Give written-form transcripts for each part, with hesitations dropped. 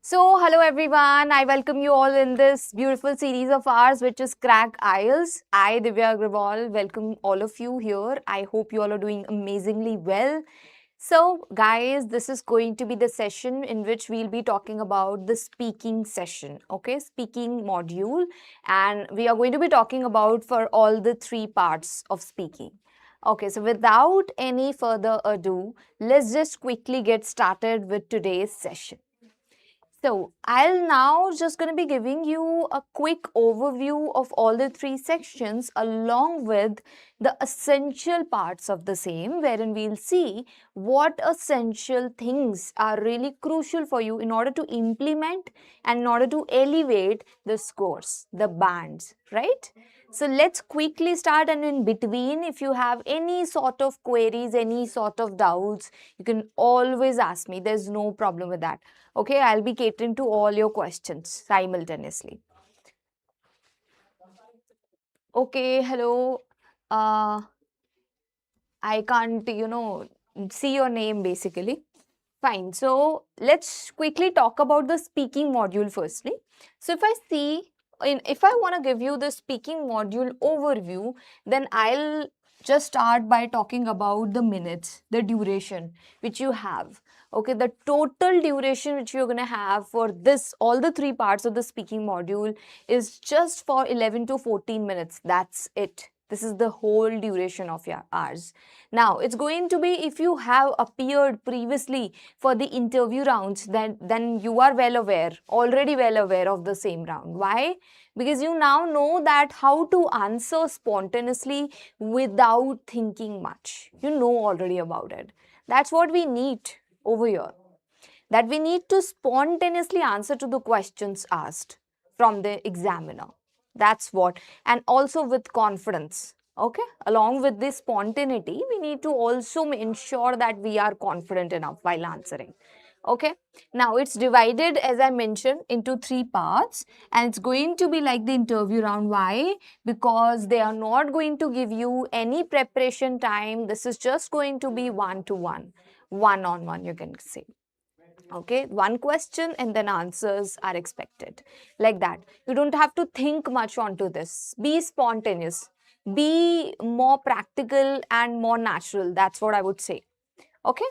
So, hello everyone. I welcome you all in this beautiful series of ours, which is Crack IELTS. I, Divya Agrawal, welcome all of you here. I hope you all are doing amazingly well. So, guys, this is going to be the session in which we'll be talking about the speaking session, okay, speaking module. And we are going to be talking about for all the three parts of speaking. Okay, so without any further ado, let's just quickly get started with today's session. So I'll now just going to be giving you a quick overview of all the three sections along with the essential parts of the same, wherein we'll see what essential things are really crucial for you in order to implement and in order to elevate the scores, the bands, right? So let's quickly start, and in between, if you have any sort of queries, any sort of doubts, you can always ask me. There's no problem with that. Okay, I'll be catering to all your questions simultaneously. Okay, hello. Uh, I can't, see your name basically. Fine. So let's quickly talk about the speaking module firstly. So if I see, if I want to give you the speaking module overview, then I'll just start by talking about the minutes, the duration which you have. Okay, the total duration which you're going to have for this, all the three parts of the speaking module is just for 11 to 14 minutes. That's it. This is the whole duration of your hours. Now, it's going to be if you have appeared previously for the interview rounds, then you are already well aware of the same round. Why? Because you now know that how to answer spontaneously without thinking much. You know already about it. That's what we need over here. That we need to spontaneously answer to the questions asked from the examiner. That's what. And also with confidence. Okay, along with this spontaneity, we need to also ensure that we are confident enough while answering. Okay, now it's divided, as I mentioned, into three parts, and it's going to be like the interview round. Why? Because they are not going to give you any preparation time. This is just going to be one to one on one, you can say. Okay, one question and then answers are expected, like that. You don't have to think much onto this. Be spontaneous, be more practical and more natural. That's what I would say. Okay,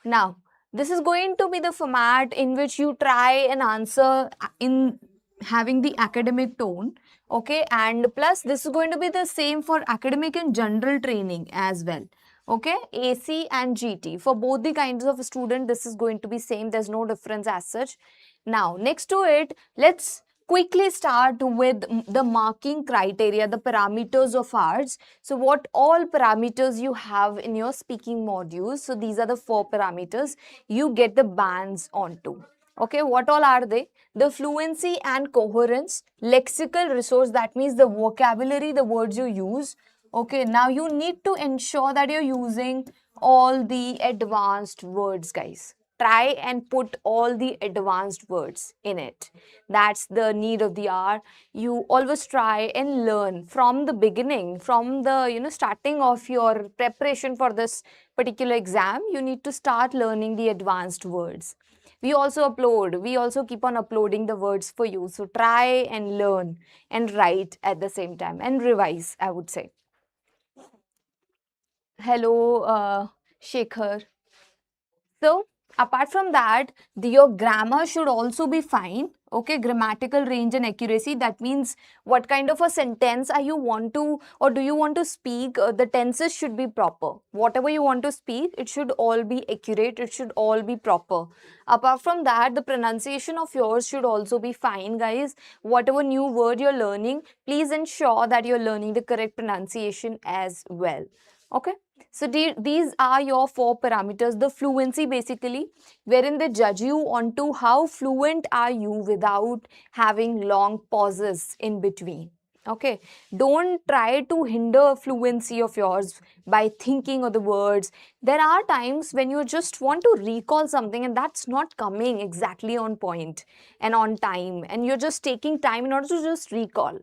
now this is going to be the format in which you try and answer in having the academic tone. Okay, and plus this is going to be the same for academic and general training as well. Okay, AC and GT, for both the kinds of student, this is going to be same. There's no difference as such. Now next to it, let's quickly start with the marking criteria, the parameters of ours. So what all parameters you have in your speaking modules. So these are the 4 parameters you get the bands onto. Okay, what all are they? The fluency and coherence, lexical resource, that means the vocabulary, the words you use. Okay, now you need to ensure that you're using all the advanced words, guys. Try and put all the advanced words in it. That's the need of the hour. You always try and learn from the beginning, from the starting of your preparation for this particular exam. You need to start learning the advanced words. We also keep on uploading the words for you. So try and learn and write at the same time and revise, I would say. Hello, Shekhar. So, apart from that, your grammar should also be fine. Okay, grammatical range and accuracy. That means what kind of a sentence are you want to, or do you want to speak? The tenses should be proper. Whatever you want to speak, it should all be accurate. It should all be proper. Apart from that, the pronunciation of yours should also be fine, guys. Whatever new word you're learning, please ensure that you're learning the correct pronunciation as well. Okay. So these are your 4 parameters. The fluency basically, wherein they judge you onto how fluent are you without having long pauses in between. Okay, don't try to hinder fluency of yours by thinking of the words. There are times when you just want to recall something and that's not coming exactly on point and on time, and you're just taking time in order to just recall.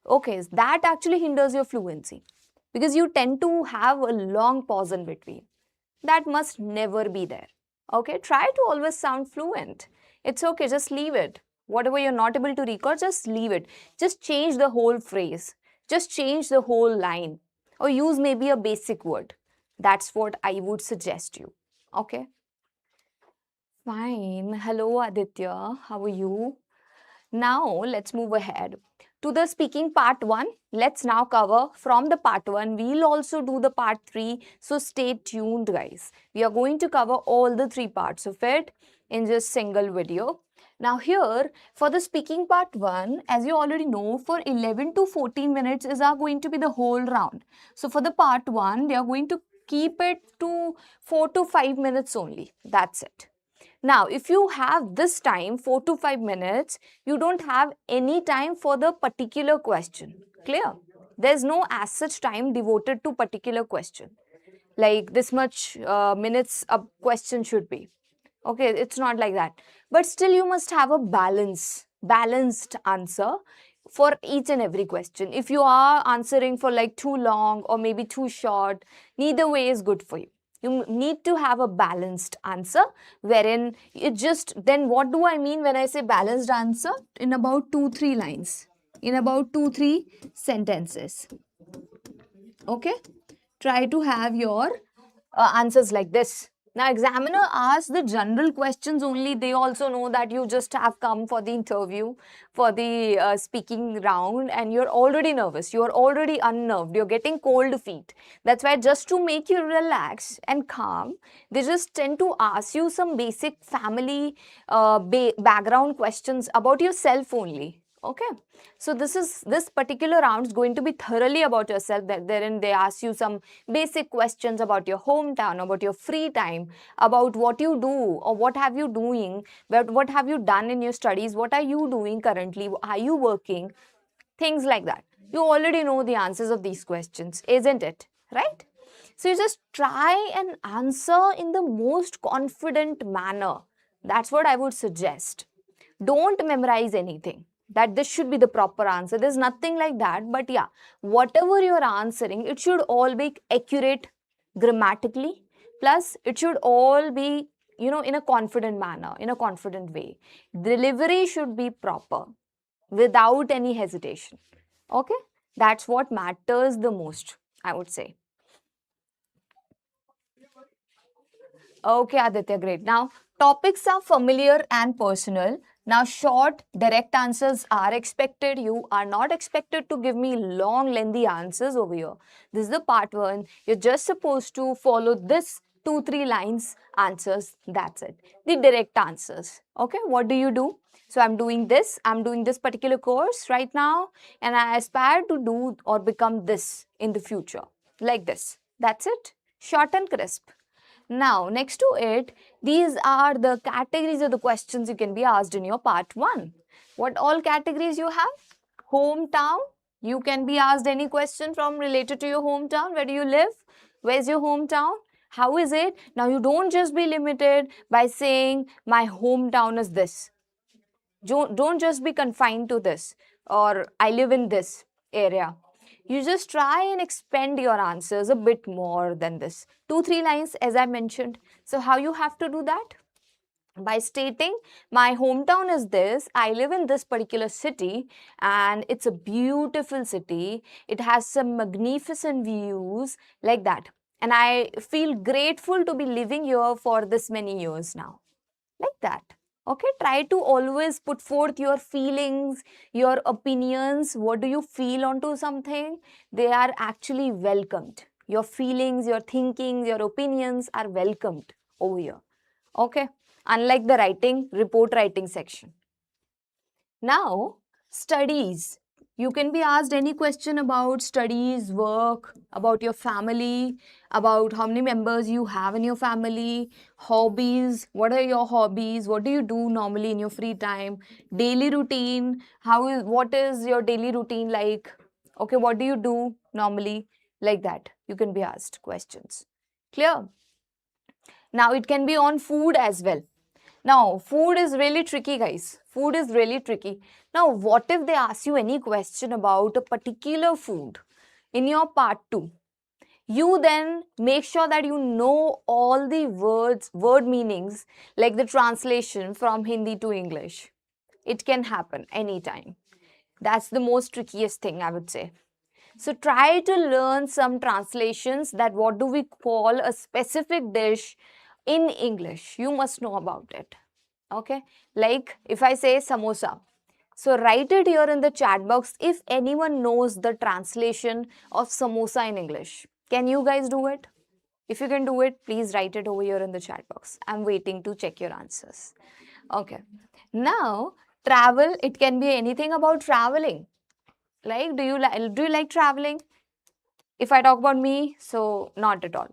Okay, that actually hinders your fluency, because you tend to have a long pause in between. That must never be there. Okay, try to always sound fluent. It's okay, just leave it. Whatever you're not able to record, just leave it. Just change the whole phrase, just change the whole line, or use maybe a basic word. That's what I would suggest you. Okay, fine. Hello, Aditya. How are you? Now, let's move ahead to the speaking part 1. Let's now cover from the part 1. We'll also do the part 3. So stay tuned, guys. We are going to cover all the 3 parts of it in just single video. Now here, for the speaking part 1, as you already know, for 11 to 14 minutes are going to be the whole round. So for the part 1, they are going to keep it to 4 to 5 minutes only. That's it. Now, if you have this time, 4 to 5 minutes, you don't have any time for the particular question. Clear? There's no as such time devoted to particular question. Like this much minutes a question should be. Okay, it's not like that. But still you must have a balanced answer for each and every question. If you are answering for like too long or maybe too short, neither way is good for you. You need to have a balanced answer wherein it just, then what do I mean when I say balanced answer? In about 2-3 lines, in about 2-3 sentences. Okay, try to have your answers like this. Now, examiner asks the general questions only. They also know that you just have come for the interview, for the speaking round, and you're already nervous. You're already unnerved. You're getting cold feet. That's why just to make you relax and calm, they just tend to ask you some basic family background questions about yourself only. Okay, so this particular round is going to be thoroughly about yourself. Therein they ask you some basic questions about your hometown, about your free time, about what you do or what have you doing, what have you done in your studies, what are you doing currently, are you working, things like that. You already know the answers of these questions, isn't it? Right? So you just try and answer in the most confident manner. That's what I would suggest. Don't memorize anything that this should be the proper answer. There's nothing like that. But yeah, whatever you're answering, it should all be accurate grammatically. Plus, it should all be, in a confident manner, in a confident way. Delivery should be proper without any hesitation. Okay? That's what matters the most, I would say. Okay, Aditya, great. Now, topics are familiar and personal. Now, short, direct answers are expected. You are not expected to give me long, lengthy answers over here. This is the part 1. You're just supposed to follow this 2-3 lines answers. That's it. The direct answers. Okay, what do you do? So, I'm doing this particular course right now, and I aspire to do or become this in the future. Like this. That's it. Short and crisp. Now, next to it, these are the categories of the questions you can be asked in your part 1. What all categories you have? Hometown. You can be asked any question from related to your hometown. Where do you live? Where's your hometown? How is it? Now, you don't just be limited by saying, my hometown is this. Don't just be confined to this, or I live in this area. You just try and expand your answers a bit more than this. 2-3 lines, as I mentioned. So how you have to do that? By stating, my hometown is this, I live in this particular city, and it's a beautiful city. It has some magnificent views, like that. And I feel grateful to be living here for this many years now. Like that. Okay, try to always put forth your feelings, your opinions. What do you feel onto something? They are actually welcomed. Your feelings, your thinking, your opinions are welcomed over here. Okay, unlike the report writing section. Now, studies. You can be asked any question about studies, work, about your family, about how many members you have in your family, hobbies, what are your hobbies, what do you do normally in your free time, daily routine, what is your daily routine like, okay, what do you do normally, like that. You can be asked questions. Clear? Now, it can be on food as well. Now, food is really tricky, guys. Food is really tricky. Now, what if they ask you any question about a particular food in your part 2? You then make sure that you know all the word meanings, like the translation from Hindi to English. It can happen anytime. That's the most trickiest thing, I would say. So try to learn some translations, that what do we call a specific dish in English. You must know about it. Okay? Like if I say samosa. So write it here in the chat box if anyone knows the translation of samosa in English. Can you guys do it? If you can do it, please write it over here in the chat box. I'm waiting to check your answers. Okay. Now, travel, it can be anything about traveling. Like, do you like traveling? If I talk about me, so not at all.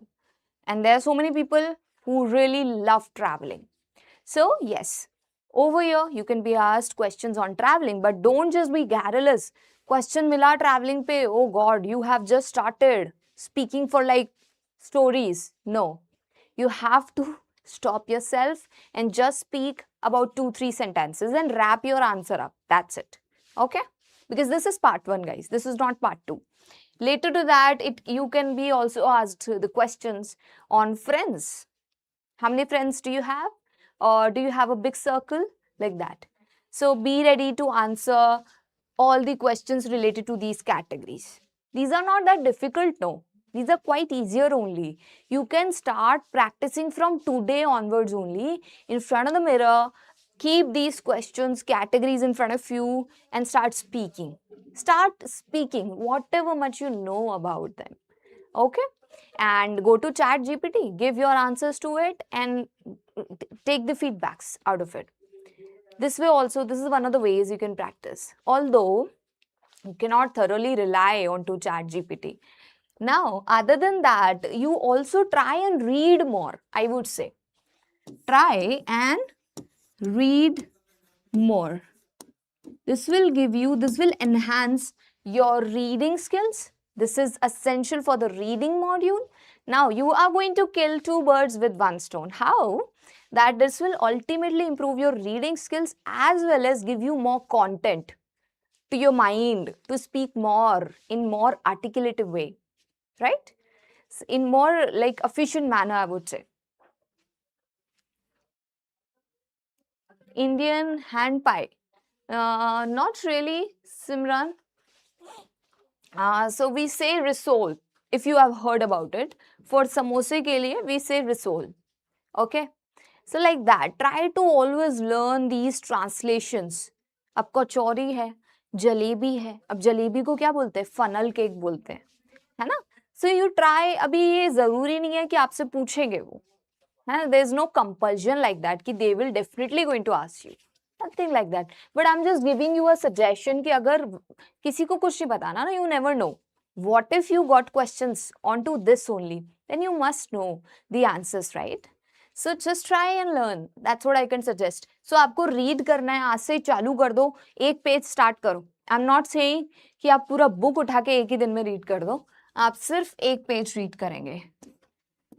And there are so many people who really love traveling. So, yes, over here you can be asked questions on traveling, but don't just be garrulous. Question mila traveling pe, oh god, you have just started speaking for like stories. No, you have to stop yourself and just speak about 2 3 sentences and wrap your answer up. That's it. Okay? Because this is part 1, guys. This is not part 2. Later to that, you can be also asked the questions on friends. How many friends do you have? Or do you have a big circle? Like that. So be ready to answer all the questions related to these categories. These are not that difficult, no. These are quite easier only. You can start practicing from today onwards only in front of the mirror. Keep these questions, categories in front of you and start speaking. Start speaking whatever much you know about them. Okay? And go to chat gpt, give your answers to it and take the feedbacks out of it. This way also, this is one of the ways you can practice, although you cannot thoroughly rely on to chat gpt. Now other than that, you also try and read more. I would say try and read more. This will enhance your reading skills. This is essential for the reading module. Now you are going to kill 2 birds with 1 stone. How? That this will ultimately improve your reading skills as well as give you more content to your mind to speak more in more articulative way, right? In more like efficient manner, I would say. Indian hand pie. Not really, Simran. So we say risol. If you have heard about it, for samosa ke liye we say risol. Okay. So like that, try to always learn these translations. अब कचौरी है, जलेबी है. अब जलेबी को क्या बोलते हैं? Funnel cake बोलते हैं, है ना? So you try. अभी ये जरूरी नहीं है कि आपसे पूछेंगे वो. There is no compulsion like that कि they will definitely going to ask you. Nothing like that. But I'm just giving you a suggestion कि अगर किसी को कुछ नहीं बताना ना, you never know. What if you got questions onto this only? Then you must know the answers, right? So just try and learn. That's what I can suggest. So आपको read करना है, आज से चालू कर दो, एक पेज start करो. I'm not saying कि आप पूरा book उठा के एक ही दिन में read कर दो. आप सिर्फ एक पेज read करेंगे.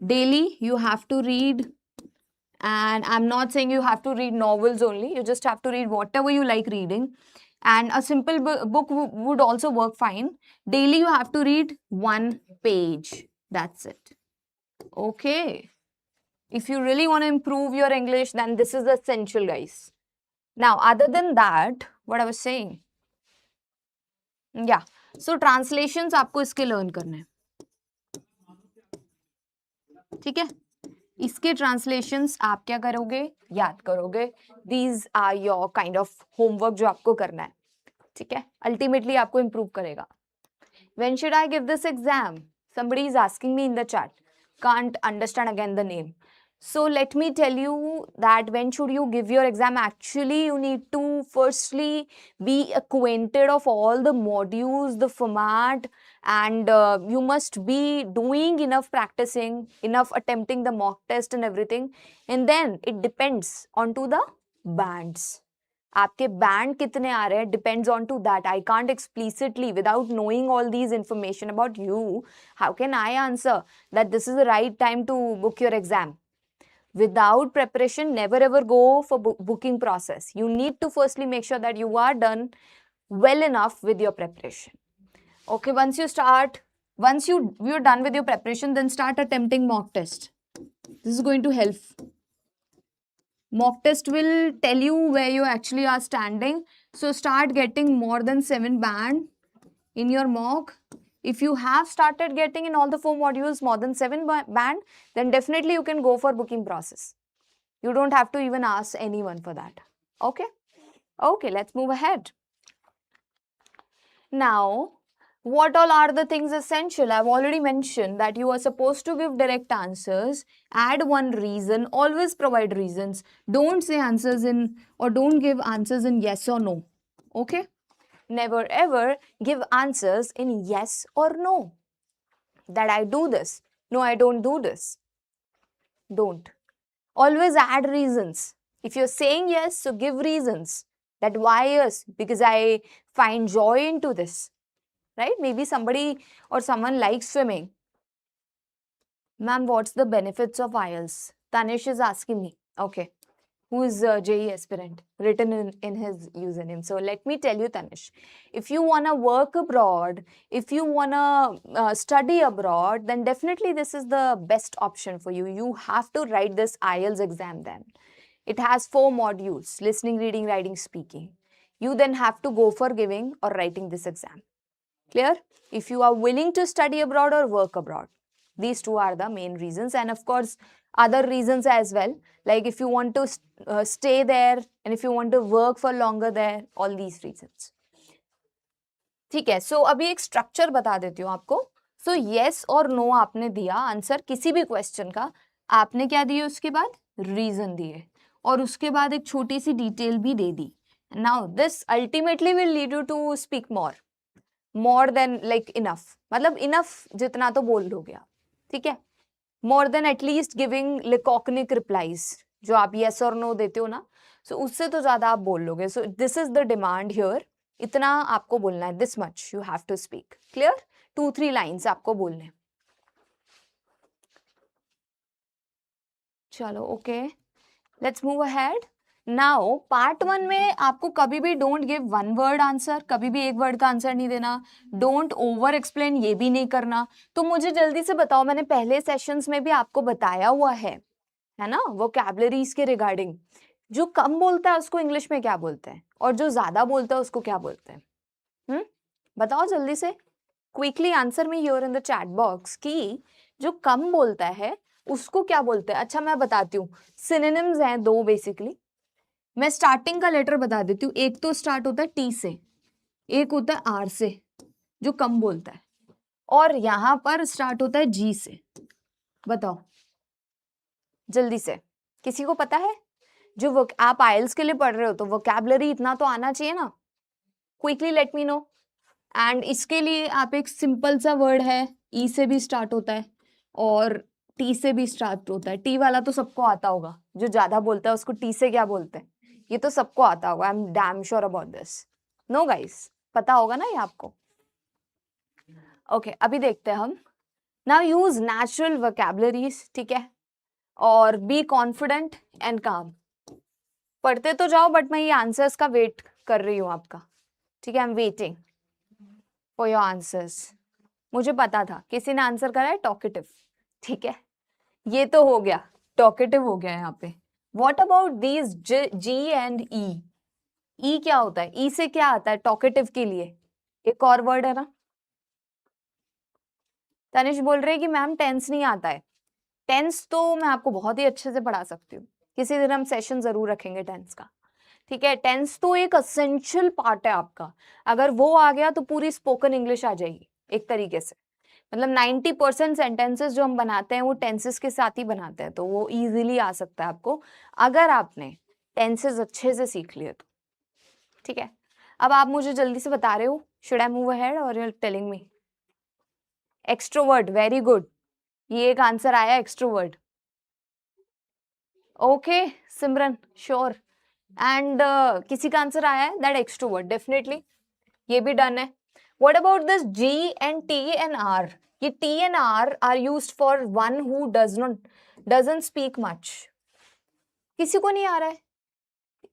Daily you have to read, and I'm not saying you have to read novels only. You just have to read whatever you like reading, and a simple book would also work fine. Daily you have to read 1 page. That's it. Okay. If you really want to improve your English, then this is essential, guys. Now other than that, what I was saying, yeah, so translations आपको इसके learn करने हैं, ठीक है? इसके translations आप क्या करोगे? याद करोगे. These are your kind of homework जो आपको करना है, ठीक है? अल्टीमेटली आपको इंप्रूव करेगा. When should I give this exam? somebody is asking me in the chat. Can't understand again the name. So let me tell you that when should you give your exam? Actually, you need to firstly be acquainted of all the modules, the format, and you must be doing enough practicing, enough attempting the mock test and everything. And then it depends onto the bands. आपके band कितने आ रहे हैं depends on to that. I can't explicitly, without knowing all these information about you, how can I answer that this is the right time to book your exam? Without preparation, never ever go for booking process. You need to firstly make sure that you are done well enough with your preparation. Okay, once you start Once you're done with your preparation, then start attempting mock test. This is going to help. Mock test will tell you where you actually are standing. So start getting more than 7 band in your mock. If you have started getting in all the 4 modules more than 7 band, then definitely you can go for booking process. You don't have to even ask anyone for that. Okay? Okay, let's move ahead. Now, what all are the things essential? I've already mentioned that you are supposed to give direct answers, add one reason, always provide reasons. Don't say answers in or don't give answers in yes or no. Okay? Never ever give answers in yes or no. That I do this. No, I don't do this. Don't. Always add reasons. If you're saying yes, so give reasons. That why yes? Because I find joy into this. Right? Maybe somebody or someone likes swimming. Ma'am, what's the benefits of IELTS? Tanish is asking me. Okay. Who is JE aspirant? Written in his username. So let me tell you, Tanish. If you want to work abroad, if you want to study abroad, then definitely this is the best option for you. You have to write this IELTS exam then. It has 4 modules, listening, reading, writing, speaking. You then have to go for giving or writing this exam. Clear? If you are willing to study abroad or work abroad. These 2 are the main reasons, and of course other reasons as well, like if you want to stay there and if you want to work for longer there, all these reasons. ठीक है, सो अभी एक structure बता देती हूँ आपको. So yes और no आपने दिया आंसर किसी भी क्वेश्चन का, आपने क्या दिए उसके बाद रीजन दिए और उसके बाद एक छोटी सी डिटेल भी दे दी. Now this ultimately will lead you to speak more than like enough, मतलब इनफ जितना तो बोल दोगे आप. ठीक है, more than at least giving laconic replies जो आप येस और नो देते हो ना, सो उससे तो ज्यादा आप बोल लोगे. So this is the demand here. इतना आपको बोलना है, this much you have to speak. Clear? 2-3 lines आपको बोलने. चलो okay, let's move ahead. Now part 1 में आपको कभी भी डोंट गिव 1 वर्ड आंसर, कभी भी 1 वर्ड का आंसर नहीं देना. डोंट ओवर एक्सप्लेन, ये भी नहीं करना. तो मुझे जल्दी से बताओ, मैंने पहले सेशंस में भी आपको बताया हुआ है ना, वोकैबुलरीज के रिगार्डिंग. जो कम बोलता है उसको इंग्लिश में क्या बोलते हैं और जो ज्यादा बोलता है उसको क्या बोलते हैं? बताओ जल्दी से, quickly answer me here in the chat box कि जो कम बोलता है उसको क्या बोलते हैं. अच्छा मैं बताती हूँ, सिनोनिम्स हैं 2 बेसिकली. मैं स्टार्टिंग का लेटर बता देती हूँ. एक तो स्टार्ट होता है टी से, एक होता है आर से जो कम बोलता है, और यहां पर स्टार्ट होता है जी से. बताओ जल्दी से, किसी को पता है? जो आप आइल्स के लिए पढ़ रहे हो तो वोकैबुलरी इतना तो आना चाहिए ना. Quickly let me know. And इसके लिए आप एक सिंपल सा वर्ड है, ई से भी स्टार्ट होता है और टी से भी स्टार्ट होता है. टी वाला तो सबको आता होगा, जो ज्यादा बोलता है उसको टी से क्या बोलते हैं, ये तो सबको आता होगा. I am damn sure about this. No guys, पता होगा ना ये आपको. ओके, अभी देखते हैं हम. Now use natural vocabularies. ठीक है, और बी कॉन्फिडेंट एंड काम. पढ़ते तो जाओ, बट मैं ये आंसर्स का वेट कर रही हूँ आपका. ठीक है, I am waiting for your answers. मुझे पता था किसी ने आंसर करा है टॉकेटिव. ठीक है, ये तो हो गया, टॉकेटिव हो गया यहाँ पे. What about these G and E? E क्या होता है? ई से क्या आता है टॉकेटिव के लिए? एक और वर्ड है ना. तनिष बोल रहे हैं कि मैम टेंस नहीं आता है. टेंस तो मैं आपको बहुत ही अच्छे से पढ़ा सकती हूँ. किसी दिन हम सेशन जरूर रखेंगे टेंस का. ठीक है, टेंस तो एक असेंशियल पार्ट है आपका. अगर वो आ गया तो पूरी स्पोकन इंग्लिश आ जाएगी एक तरीके से. मतलब 90% सेंटेंसेस जो हम बनाते हैं वो टेंसेस के साथ ही बनाते हैं, तो वो इजीली आ सकता है आपको अगर आपने टेंसेस अच्छे से सीख लिए तो. ठीक है, अब आप मुझे जल्दी से बता रहे हो, शुड आई मूव अहेड और you are telling me? Extrovert, very good. ये एक आंसर आया, extrovert. Okay Simran, sure. And किसी का आंसर आया है दैट एक्सट्रोवर्ट, डेफिनेटली. ये भी डन है. What about this G and T and R? ये T and R used for one who doesn't speak much. किसी को नहीं आ रहा है?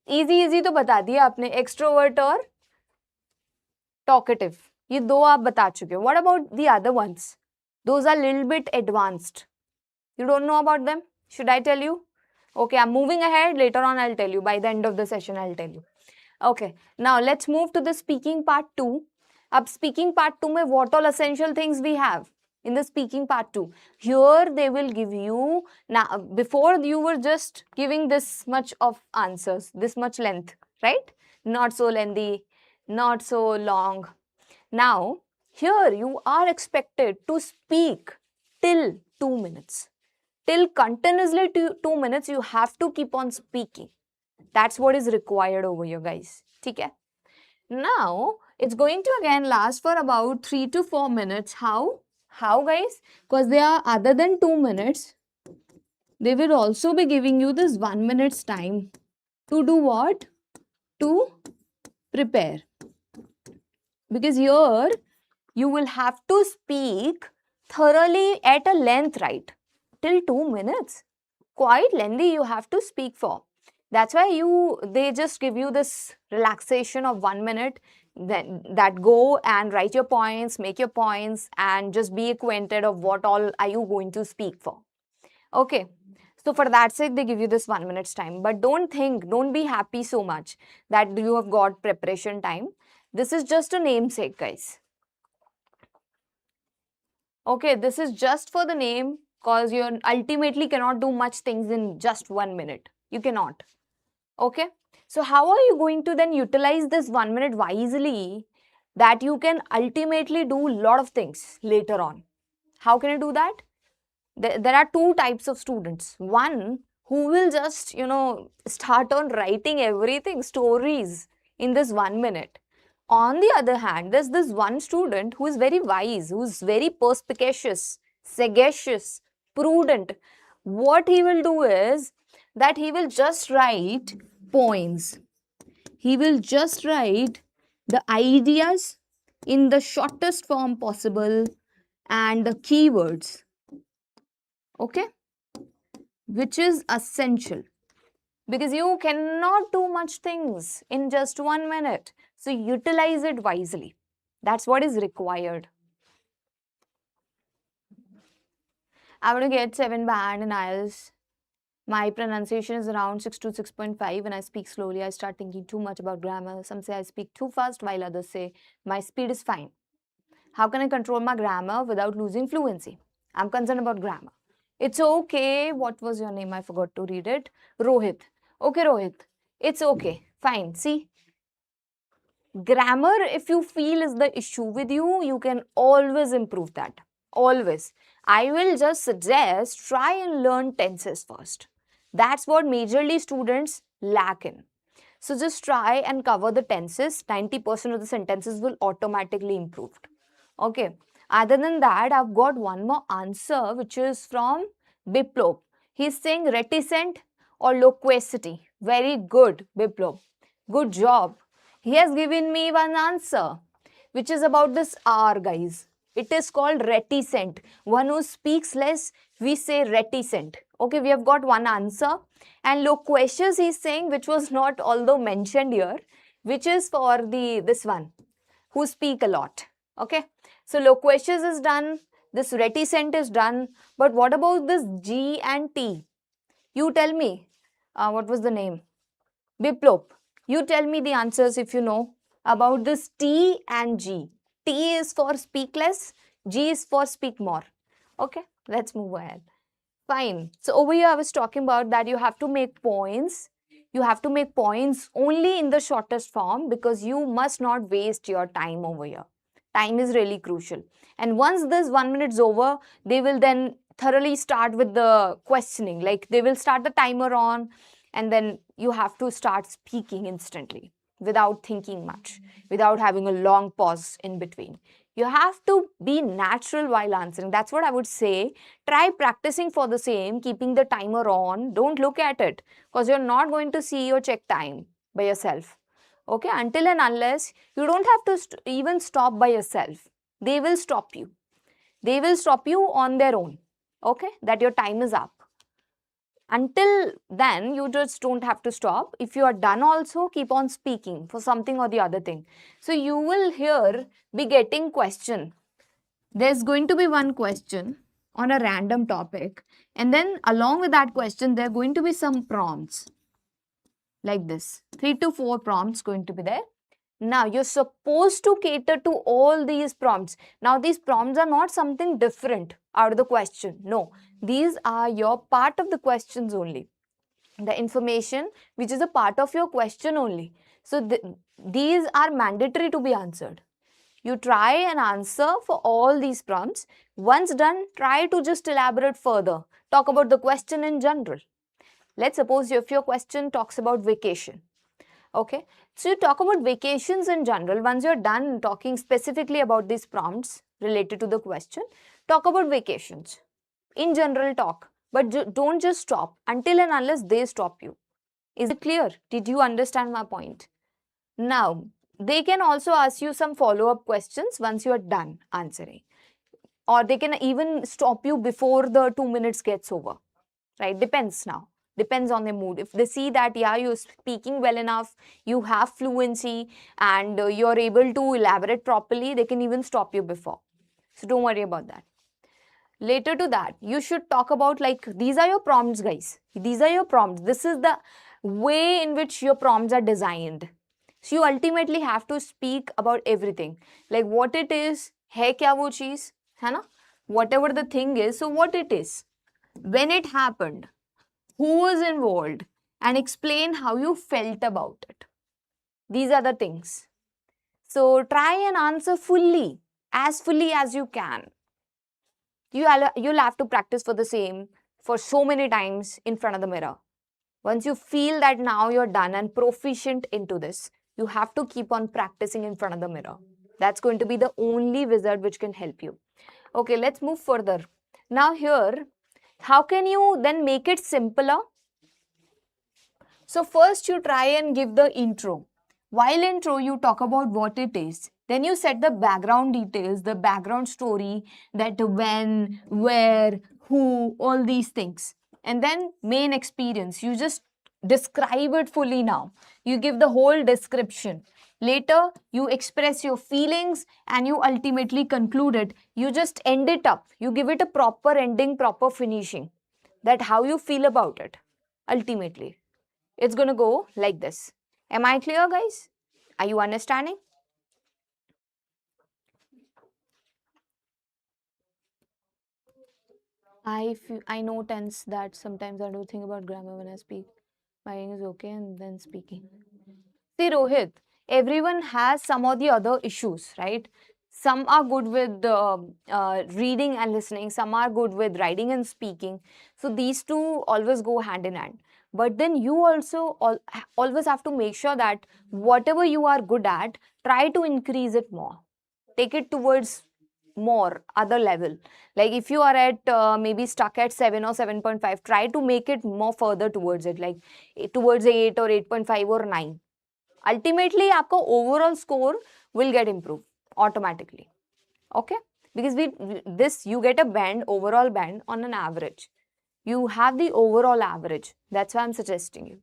इजी इजी तो बता दिया आपने, एक्सट्रोवर्ट और टॉकेटिव. ये दो आप बता चुके हो. What about the other ones? Those are little bit advanced. You don't know about them? Should I tell you? Okay, I'm moving ahead. Later on, I'll tell you. By the end of the session, I'll tell you. Okay, now let's move to the speaking part 2. Ab speaking part 2 mein what all essential things we have in the speaking part 2. Here they will give you, now before you were just giving this much of answers, this much length, right? Not so lengthy, not so long. Now, here you are expected to speak till 2 minutes. Till continuously 2 minutes, you have to keep on speaking. That's what is required over here, guys. Okay? Now, it's going to again last for about 3 to 4 minutes. How? How, guys? Because they are other than 2 minutes, they will also be giving you this 1 minute's time to do what? To prepare. Because here, you will have to speak thoroughly at a length, right? Till 2 minutes. Quite lengthy you have to speak for. That's why they just give you this relaxation of 1 minute, then that go and write your points, make your points, and just be acquainted of what all are you going to speak for. Okay. So for that sake, they give you this 1 minute's time. But don't be happy so much that you have got preparation time. This is just a namesake, guys. Okay, this is just for the name because you ultimately cannot do much things in just 1 minute. You cannot. Okay. So how are you going to then utilize this 1 minute wisely that you can ultimately do a lot of things later on? How can you do that? There are two types of students. One who will just, start on writing everything, stories in this 1 minute. On the other hand, there's this one student who is very wise, who is very perspicacious, sagacious, prudent. What he will do is that he will just write points. He will just write the ideas in the shortest form possible and the keywords. Okay? Which is essential. Because you cannot do much things in just 1 minute. So utilize it wisely. That's what is required. I want to get 7 band in IELTS. My pronunciation is around 6 to 6.5. When I speak slowly, I start thinking too much about grammar. Some say I speak too fast, while others say my speed is fine. How can I control my grammar without losing fluency? I'm concerned about grammar. It's okay. What was your name? I forgot to read it. Rohit. Okay, Rohit. It's okay. Fine. See, grammar, if you feel is the issue with you, you can always improve that. Always. I will just suggest try and learn tenses first. That's what majorly students lack in. So just try and cover the tenses. 90% of the sentences will automatically improve. Okay. Other than that, I've got one more answer which is from Biplop. He's saying reticent or loquacity. Very good, Biplop. Good job. He has given me one answer which is about this R, guys. It is called reticent. One who speaks less, we say reticent. Okay, we have got one answer. And loquacious he's saying, which was not although mentioned here, which is for this one, who speak a lot. Okay, so loquacious is done. This reticent is done. But what about this G and T? You tell me. What was the name? Biplop. You tell me the answers if you know about this T and G. T is for speak less, G is for speak more. Okay, let's move ahead. Fine. So over here I was talking about that you have to make points. You have to make points only in the shortest form because you must not waste your time over here. Time is really crucial. And once this 1 minute is over, they will then thoroughly start with the questioning. Like they will start the timer on and then you have to start speaking instantly without thinking much, without having a long pause in between. You have to be natural while answering. That's what I would say. Try practicing for the same, keeping the timer on. Don't look at it because you're not going to see your check time by yourself. Okay, until and unless you don't have to even stop by yourself. They will stop you. They will stop you on their own. Okay, that your time is up. Until then, you just don't have to stop. If you are done also, keep on speaking for something or the other thing. So you will here be getting question. There's going to be one question on a random topic, and then along with that question, there are going to be some prompts like this. 3 to 4 prompts going to be there. Now, you're supposed to cater to all these prompts. Now, these prompts are not something different out of the question. No, these are your part of the questions only. The information which is a part of your question only. So, these are mandatory to be answered. You try and answer for all these prompts. Once done, try to just elaborate further. Talk about the question in general. Let's suppose if your question talks about vacation. Okay, so you talk about vacations in general. Once you're done talking specifically about these prompts related to the question, talk about vacations. In general, talk, but don't just stop until and unless they stop you. Is it clear? Did you understand my point? Now, they can also ask you some follow-up questions once you are done answering. Or they can even stop you before the 2 minutes gets over. Right? Depends now. Depends on their mood. If they see that, yeah, you're speaking well enough, you have fluency, and you're able to elaborate properly, they can even stop you before. So don't worry about that. Later to that, you should talk about, like, these are your prompts, guys. These are your prompts. This is the way in which your prompts are designed. So you ultimately have to speak about everything. Like what it is, hai kya wo cheez, hai na? Whatever the thing is, so what it is, when it happened, who was involved, and explain how you felt about it. These are the things. So try and answer fully as you can. You'll have to practice for the same for so many times in front of the mirror. Once you feel that now you're done and proficient into this, you have to keep on practicing in front of the mirror. That's going to be the only wizard which can help you. Okay, let's move further. Now here, how can you then make it simpler? So first you try and give the intro. While intro, you talk about what it is. Then you set the background details, the background story, that when, where, who, all these things. And then main experience. You just describe it fully now. You give the whole description. Later, you express your feelings and you ultimately conclude it. You just end it up. You give it a proper ending, proper finishing. That how you feel about it, ultimately. It's going to go like this. Am I clear, guys? Are you understanding? I know tense that sometimes I do think about grammar when I speak. My English is okay and then speaking. See, Rohit, everyone has some or the other issues, right? Some are good with reading and listening. Some are good with writing and speaking. So these two always go hand in hand. But then you also always have to make sure that whatever you are good at, try to increase it more. Take it towards more other level. Like if you are at maybe stuck at 7 or 7.5, try to make it more further towards it, like towards 8 or 8.5 or 9. Ultimately आपका overall score will get improved automatically. Okay, because this you get a band, overall band on an average. You have the overall average. That's why I'm suggesting you.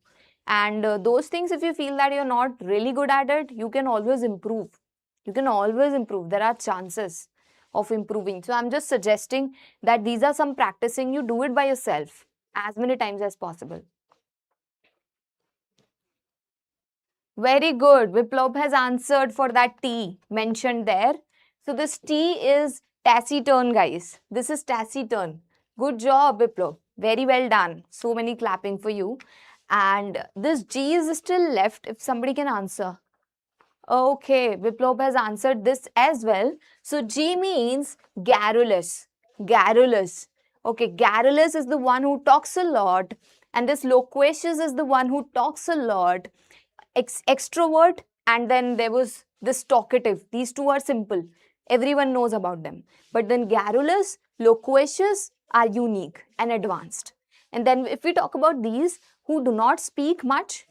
And those things, if you feel that you're not really good at it, you can always improve. You can always improve. There are chances of improving. So I'm just suggesting that these are some practicing. You do it by yourself as many times as possible. Very good. Viplop has answered for that T mentioned there. So this T is taciturn, guys. This is taciturn. Good job, Viplop. Very well done. So many clapping for you. And this G is still left if somebody can answer. Okay, Viplop has answered this as well. So G means garrulous. Garrulous. Okay, garrulous is the one who talks a lot. And this loquacious is the one who talks a lot. Extrovert, and then there was this talkative. These two are simple. Everyone knows about them. But then garrulous, loquacious are unique and advanced. And then if we talk about these who do not speak much,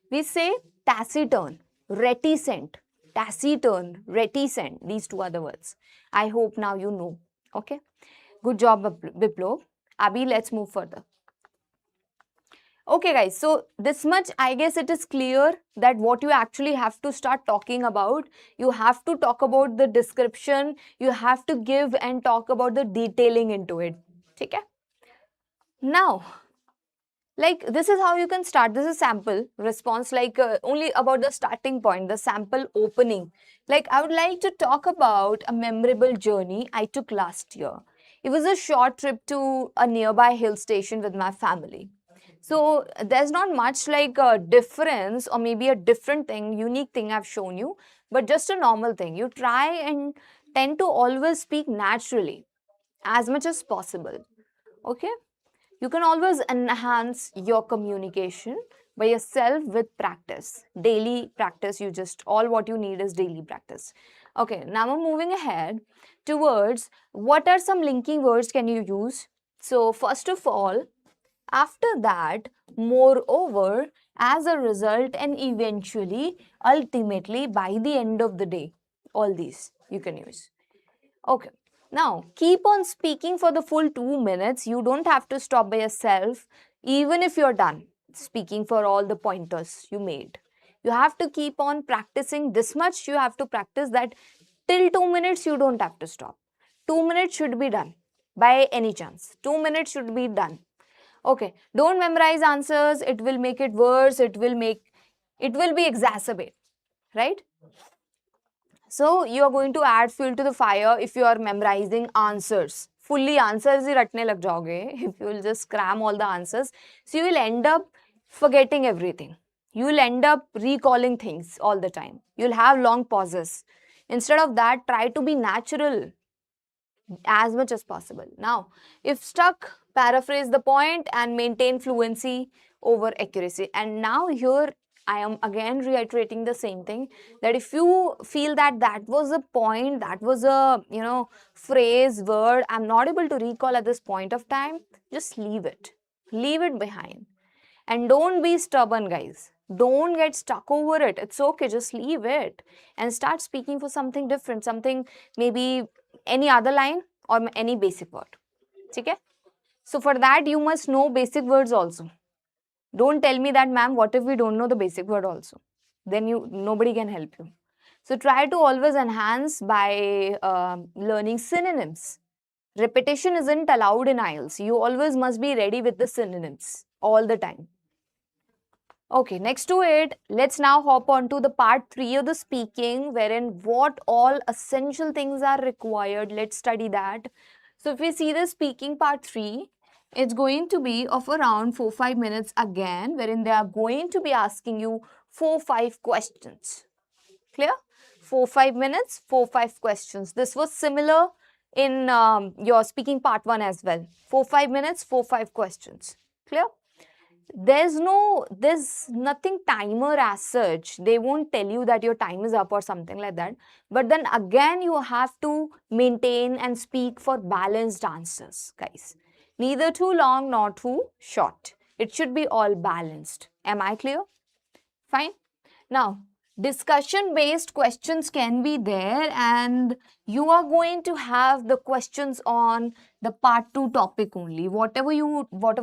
we say taciturn, reticent. Taciturn, reticent. These two are the words. I hope now you know. Okay. Good job, Biplov. Abhi, let's move further. Okay, guys, so this much I guess it is clear that what you actually have to start talking about. You have to talk about the description, you have to give and talk about the detailing into it. Okay? Now, like this is how you can start. This is sample response, like only about the starting point, the sample opening. Like, I would like to talk about a memorable journey I took last year. It was a short trip to a nearby hill station with my family. So there's not much like a difference or maybe a different thing, unique thing I've shown you, but just a normal thing. You try and tend to always speak naturally as much as possible. Okay? You can always enhance your communication by yourself with practice. Daily practice, you just, all what you need is daily practice. Okay, now I'm moving ahead towards what are some linking words can you use? So, first of all, after that, moreover, as a result, and eventually, ultimately, by the end of the day, all these you can use. Okay. Now, keep on speaking for the full 2 minutes. You don't have to stop by yourself, even if you're done speaking for all the pointers you made. You have to keep on practicing this much. You have to practice that till 2 minutes, you don't have to stop. 2 minutes should be done by any chance. 2 minutes should be done. Okay. Don't memorize answers. It will make it worse. It will be exacerbate, right? So you are going to add fuel to the fire if you are memorizing answers. Fully answers ही रटने लग जाओगे if you will just cram all the answers. So you will end up forgetting everything. You will end up recalling things all the time. You'll have long pauses. Instead of that, try to be natural as much as possible. Now, if stuck, paraphrase the point and maintain fluency over accuracy. And now here I am again reiterating the same thing, that if you feel that that was a point, that was a, phrase, word, I'm not able to recall at this point of time, just leave it. Leave it behind. And don't be stubborn, guys. Don't get stuck over it. It's okay, just leave it and start speaking for something different, something maybe any other line or any basic word. Okay? So for that, you must know basic words also. Don't tell me that, ma'am, what if we don't know the basic word also? Then nobody can help you. So try to always enhance by learning synonyms. Repetition isn't allowed in IELTS. You always must be ready with the synonyms all the time. Okay, next to it, let's now hop on to the part 3 of the speaking, wherein what all essential things are required. Let's study that. So if we see the speaking part 3, it's going to be of around 4-5 minutes again, wherein they are going to be asking you 4-5 questions. Clear? 4-5 minutes, 4-5 questions. This was similar in your speaking part 1 as well. 4-5 minutes, 4-5 questions. Clear? There's nothing timer as such. They won't tell you that your time is up or something like that. But then again, you have to maintain and speak for balanced answers, guys. Neither too long nor too short. It should be all balanced. Am I clear? Fine. Now, discussion based questions can be there, and you are going to have the questions on the part 2 topic only. Whatever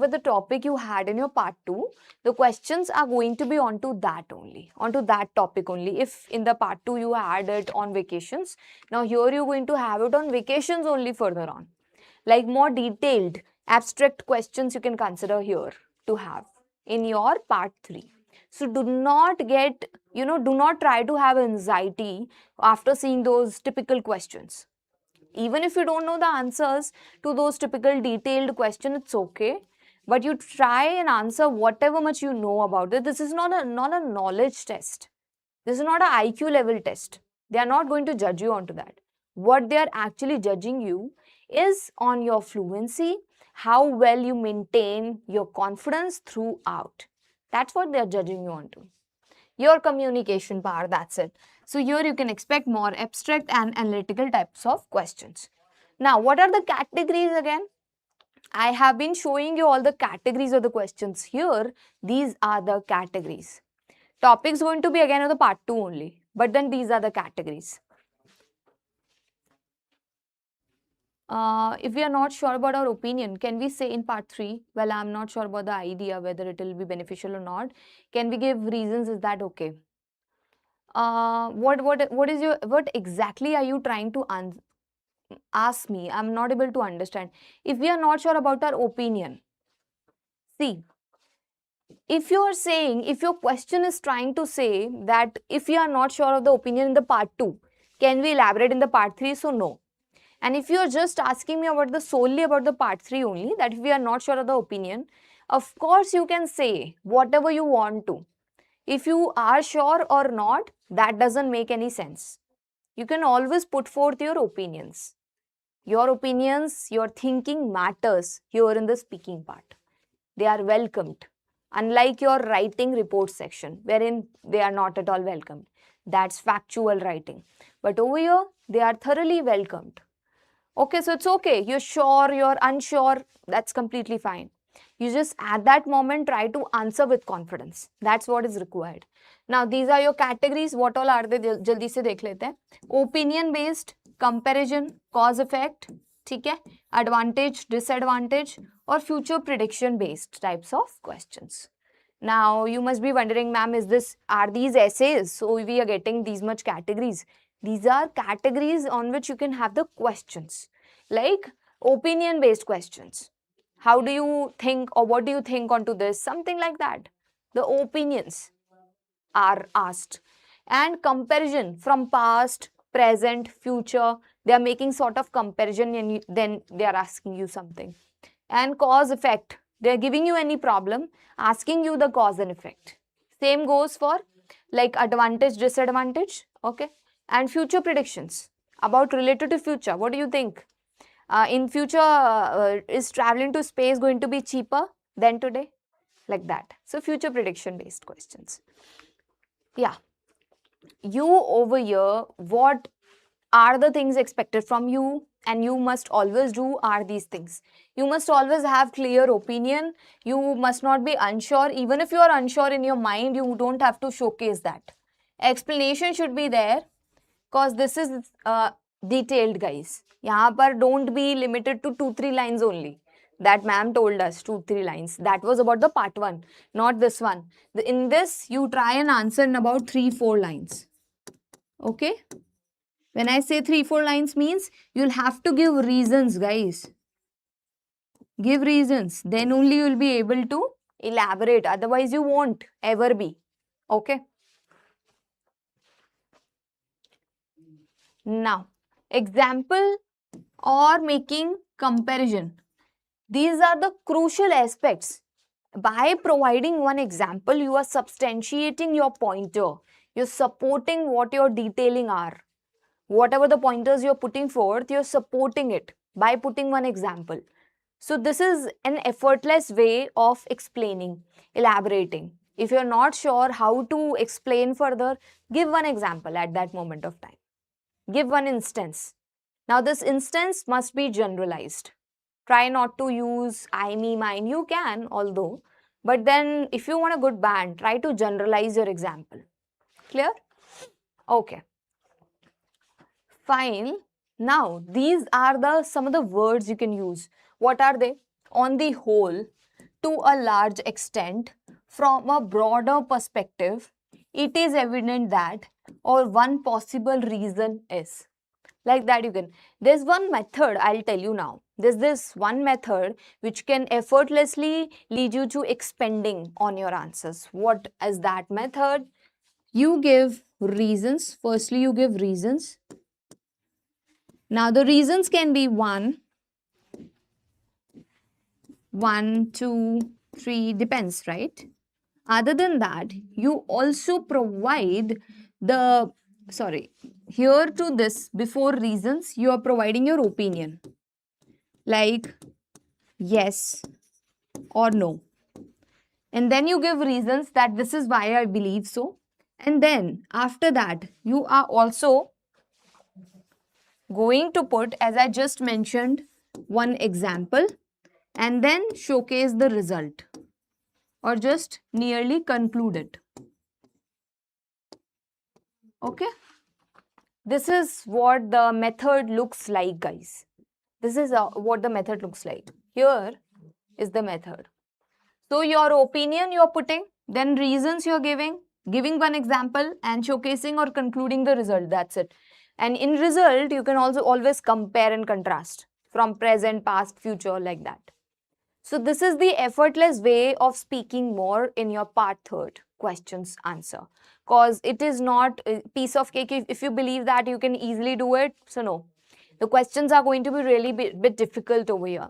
the topic you had in your part 2, the questions are going to be onto that only, onto that topic only. If in the part 2 you had it on vacations, now here you're going to have it on vacations only further on. Like more detailed, abstract questions you can consider here to have in your part 3. So do not get, do not try to have anxiety after seeing those typical questions. Even if you don't know the answers to those typical detailed questions, it's okay. But you try and answer whatever much you know about it. This is not a knowledge test. This is not an IQ level test. They are not going to judge you onto that. What they are actually judging you is on your fluency, how well you maintain your confidence throughout. That's what they are judging you onto. Your communication power, that's it. So here you can expect more abstract and analytical types of questions. Now, what are the categories again? I have been showing you all the categories of the questions here. These are the categories. Topics going to be again of the part 2 only. But then these are the categories. If we are not sure about our opinion, can we say in part 3, well, I'm not sure about the idea, whether it will be beneficial or not. Can we give reasons? Is that okay? What exactly are you trying to ask me? I'm not able to understand. If we are not sure about our opinion, see, if you are saying, if your question is trying to say that if you are not sure of the opinion in the part 2, can we elaborate in the part 3? So no. And if you are just asking me about the solely about the part 3 only, that if we are not sure of the opinion, of course you can say whatever you want to. If you are sure or not, that doesn't make any sense. You can always put forth your opinions. Your opinions, your thinking matters here in the speaking part. They are welcomed. Unlike your writing report section, wherein they are not at all welcomed. That's factual writing. But over here, they are thoroughly welcomed. Okay, so it's okay. You're sure, you're unsure, that's completely fine. You just at that moment try to answer with confidence. That's what is required. Now, these are your categories. What all are they? जल्दी से देख लेते हैं. Opinion based, comparison, cause effect, ठीक है? Advantage, disadvantage, or future prediction based types of questions. Now, you must be wondering, ma'am, are these essays? So we are getting these much categories. These are categories on which you can have the questions, like opinion based questions. How do you think, or what do you think onto this? Something like that. The opinions are asked. And comparison from past, present, future. They are making sort of comparison, and then they are asking you something. And cause effect. They are giving you any problem, asking you the cause and effect. Same goes for like advantage, disadvantage. Okay. And future predictions about related to future. What do you think? In future, is traveling to space going to be cheaper than today? Like that. So future prediction based questions. Yeah. You over here, what are the things expected from you and you must always do are these things. You must always have clear opinion. You must not be unsure. Even if you are unsure in your mind, you don't have to showcase that. Explanation should be there because this is detailed, guys. यहाँ पर don't be limited to 2-3 lines only. That ma'am told us 2-3 lines. That was about the part 1, not this one. In this, you try and answer in about 3-4 lines. Okay? When I say 3-4 lines means you'll have to give reasons, guys. Give reasons. Then only you'll be able to elaborate. Otherwise, you won't ever be. Okay? Now, example or making comparison. These are the crucial aspects. By providing one example, you are substantiating your pointer. You're supporting what your detailing are. Whatever the pointers you're putting forth, you're supporting it by putting one example. So this is an effortless way of explaining, elaborating. If you're not sure how to explain further, give one example at that moment of time. Give one instance. Now this instance must be generalized. Try not to use I, me, mine. You can, although. But then if you want a good band, try to generalize your example. Clear? Okay. Fine. Now, these are some of the words you can use. What are they? On the whole, to a large extent, from a broader perspective, it is evident that, or one possible reason is. Like that you can. There's one method I'll tell you now. There's this one method which can effortlessly lead you to expanding on your answers. What is that method? You give reasons. Firstly, you give reasons. Now the reasons can be 1, 2, 3, depends, right? Other than that, you also provide here to this, before reasons, you are providing your opinion. Like yes or no. And then you give reasons that this is why I believe so. And then after that, you are also going to put, as I just mentioned, one example and then showcase the result or just nearly conclude it. Okay? This is what the method looks like, guys. This is what the method looks like. Here is the method. So your opinion you're putting, then reasons you're giving one example and showcasing or concluding the result. That's it. And in result, you can also always compare and contrast from present, past, future, like that. So this is the effortless way of speaking more in your part third, questions answer. Cause it is not a piece of cake if you believe that you can easily do it. So no, the questions are going to be really bit difficult over here.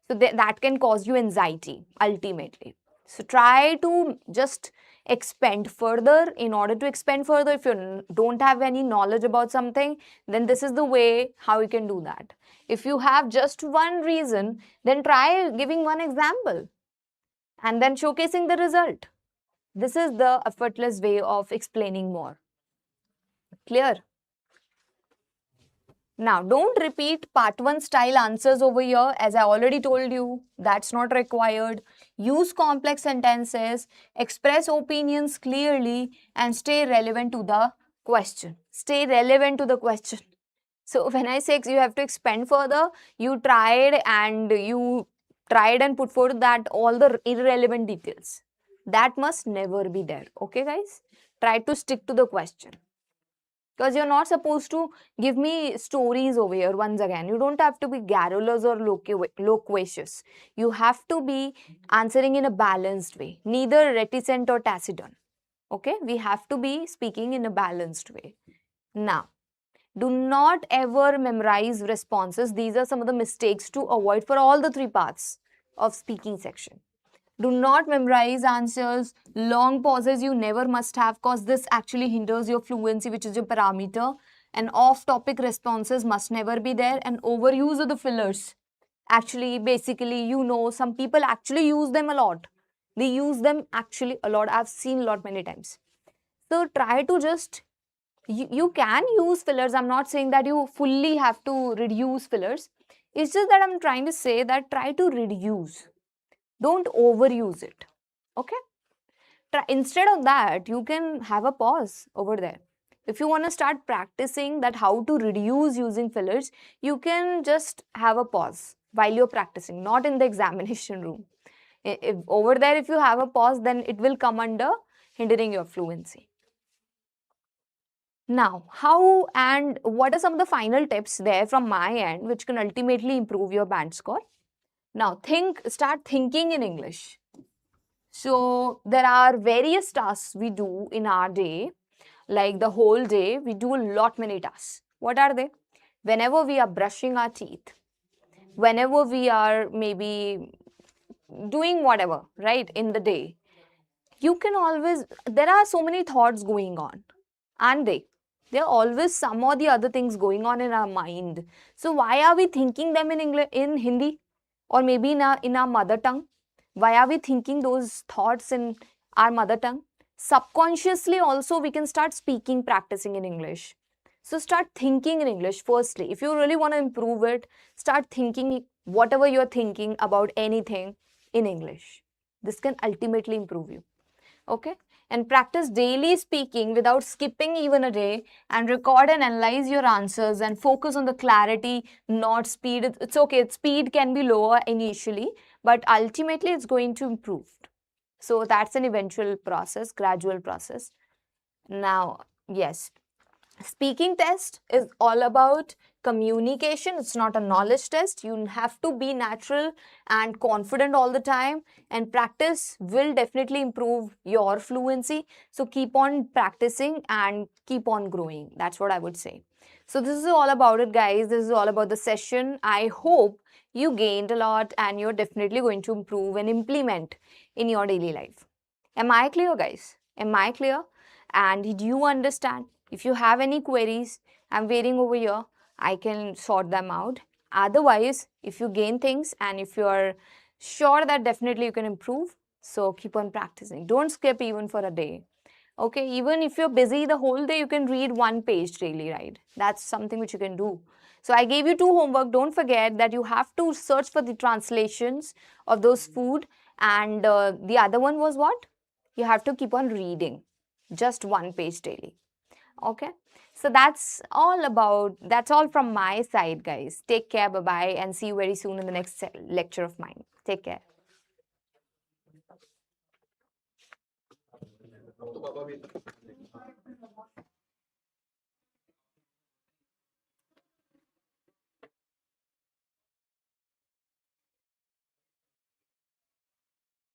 So that can cause you anxiety ultimately. So try to just expand further. In order to expand further, if you don't have any knowledge about something, then this is the way how you can do that. If you have just one reason, then try giving one example and then showcasing the result. This is the effortless way of explaining more. Clear? Now, don't repeat part 1 style answers over here. As I already told you, that's not required. Use complex sentences, express opinions clearly, and stay relevant to the question. Stay relevant to the question. So when I say you have to expand further, you tried and put forward that all the irrelevant details. That must never be there. Okay, guys? Try to stick to the question. Because you're not supposed to give me stories over here once again. You don't have to be garrulous or loquacious. You have to be answering in a balanced way, neither reticent or taciturn. Okay? We have to be speaking in a balanced way. Now, do not ever memorize responses. These are some of the mistakes to avoid for all the three parts of speaking section. Do not memorize answers, long pauses you never must have, cause this actually hinders your fluency, which is your parameter. And off-topic responses must never be there. And overuse of the fillers. Actually, basically, some people actually use them a lot. They use them actually a lot. I've seen a lot many times. So try to just, you can use fillers. I'm not saying that you fully have to reduce fillers. It's just that I'm trying to say that try to reduce. Don't overuse it. Okay? Instead of that, you can have a pause over there. If you want to start practicing that how to reduce using fillers, you can just have a pause while you're practicing, not in the examination room. If over there, if you have a pause, then it will come under hindering your fluency. Now, how and what are some of the final tips there from my end which can ultimately improve your band score? Now, start thinking in English. So, there are various tasks we do in our day, like the whole day, we do a lot many tasks. What are they? Whenever we are brushing our teeth, whenever we are maybe doing whatever, right, in the day, you can always, there are so many thoughts going on, aren't they? There are always some or the other things going on in our mind. So why are we thinking them in English, in Hindi, or maybe in our mother tongue? Why are we thinking those thoughts in our mother tongue? Subconsciously also we can start speaking, practicing in English. So start thinking in English firstly. If you really want to improve it, start thinking whatever you're thinking about anything in English. This can ultimately improve you. Okay? And practice daily speaking without skipping even a day, and record and analyze your answers and focus on the clarity, not speed. It's okay, speed can be lower initially, but ultimately it's going to improve. So that's an eventual process, gradual process. Now, yes, speaking test is all about communication. It's not a knowledge test. You have to be natural and confident all the time, and practice will definitely improve your fluency. So keep on practicing and keep on growing. That's what I would say. So this is all about it, guys. This is all about the session. I hope you gained a lot and you're definitely going to improve and implement in your daily life. Am I clear, guys? Am I clear? And did you understand? If you have any queries, I'm waiting over here. I can sort them out. Otherwise, if you gain things and if you're sure that definitely you can improve, so keep on practicing. Don't skip even for a day. Okay, even if you're busy the whole day, you can read one page daily, right? That's something which you can do. So I gave you 2 homework. Don't forget that you have to search for the translations of those food. And the other one was what? You have to keep on reading just one page daily. Okay, So that's all from my side, guys. Take care, bye bye, and see you very soon in the next lecture of mine. Take care.